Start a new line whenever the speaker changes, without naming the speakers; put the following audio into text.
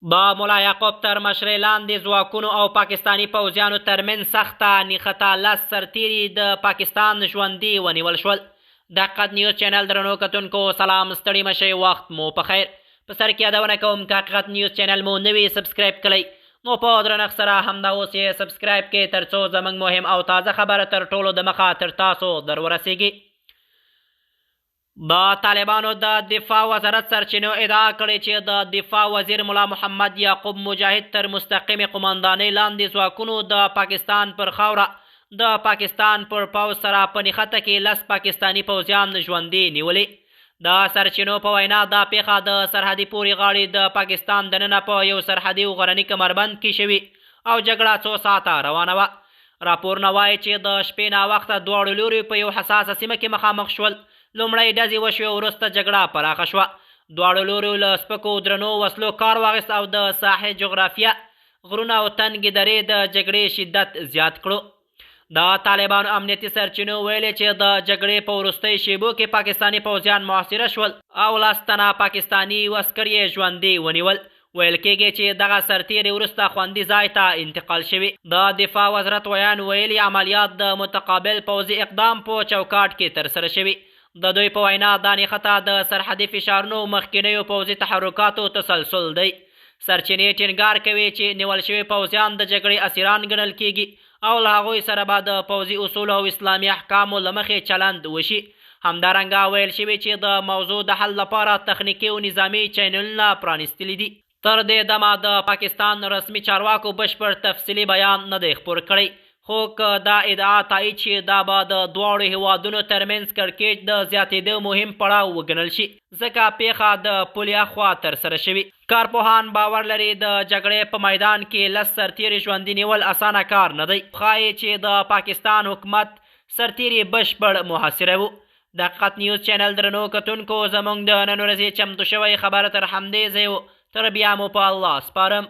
د ملا یعقوب تر مشرۍ لاندې ځواکونو او پاکستاني پوځیانو ترمنځ سخته نښته 10 سرتیري د پاکستان ژوندي ونیول شول. د حقیقت نیوز چینل درنو کتونکو سلام، ستړي مشئ، وخت مو په خیر. په سر کې یادونه کوم که حقیقت نیوز چینل مو نوي سبسکرایب کړئ نو په درنښت سره همدا اوس یې سبسکرایب کړئ ترڅو زموږ مهم او تازه خبره تر ټولو د مخه تر تاسو در ورسیږي. د طالبانو د دفاع وزارت سرچینو ادعا کړې چې د دفاع وزیر ملا محمد یعقوب مجاهد تر مستقیمې قماندانۍ لاندې ځواکونو د پاکستان پر خاوره د پاکستان پر پوځ سره په نښته کې 10 پاکستاني پوځیان ژوندي نیولي. د سرچینو په وینا دا پیښه د سرحدي پورې غاړې د پاکستان دننه په یو سرحدي او غرني کمربند کې شوي او جګړه څو ساعته روانه وه. راپورونه وایي چې د شپې ناوخته دواړو لوري په یو حساسه سیمه کې مخامخ شول. لومړی ډزې وشوې، وروسته جګړه پراخه شوه. دواړو لورو له سپکو درنو وسلو کار واخیست او د ساحې جغرافیه، غرونه او تنګې درې د جګړې شدت زیات کړو. د طالبانو امنیتي سرچینو ویلي چې د جګړې په وروستۍ شیبو کې پاکستاني پوځیان محاصره شول او 10 تنه پاکستاني عسکر یې ژوندي ونیول. ویل کېږي چې دغه سرتیري وروسته خوندي ځای ته انتقال شوي. د دفاع وزارت ویان ویلي عملیات د متقابل پوځي اقدام په چوکاټ کې ترسره شوي. د دوی په وینا دا نښته د سرحدي فشارونو مخکینیو پوځي تحرکاتو تسلسل دی. سرچینې ټینګار کوي چې نیول شوي پوځیان د جګړې اسیران ګڼل کېږي او له هغوی سره به د پوځي اصولو او اسلامي احکامو له مخې چلند وشي. همدارنګه ویل شوي چې د موضوع د حل لپاره تخنیکي او نظامي چینلونه پرانیستلي دي. تر دې دمه د پاکستان رسمي چارواکو بشپړ تفصیلي بیان نه دی خپور کړی، خو که دا ادعا تایید شي دا به د دواړو هیوادونو ترمنځ کړکېچ د زیاتېدو مهم پړاو وګڼل شي، ځکه پیښه د پولیا خوا ترسره شوي. کارپوهان باور لري د جګړې په میدان کې 10 سرتیري ژوندي نیول اسانه کار نه دی. ښایي چې د پاکستان حکومت سرتیري بشپړ محاصره وو. د حقیقت نیوز چینل درنو کتونکو زموږ د نن ورځې چمتو شوی خبره تر همدې ځای و. تر بیا مو په الله سپارم.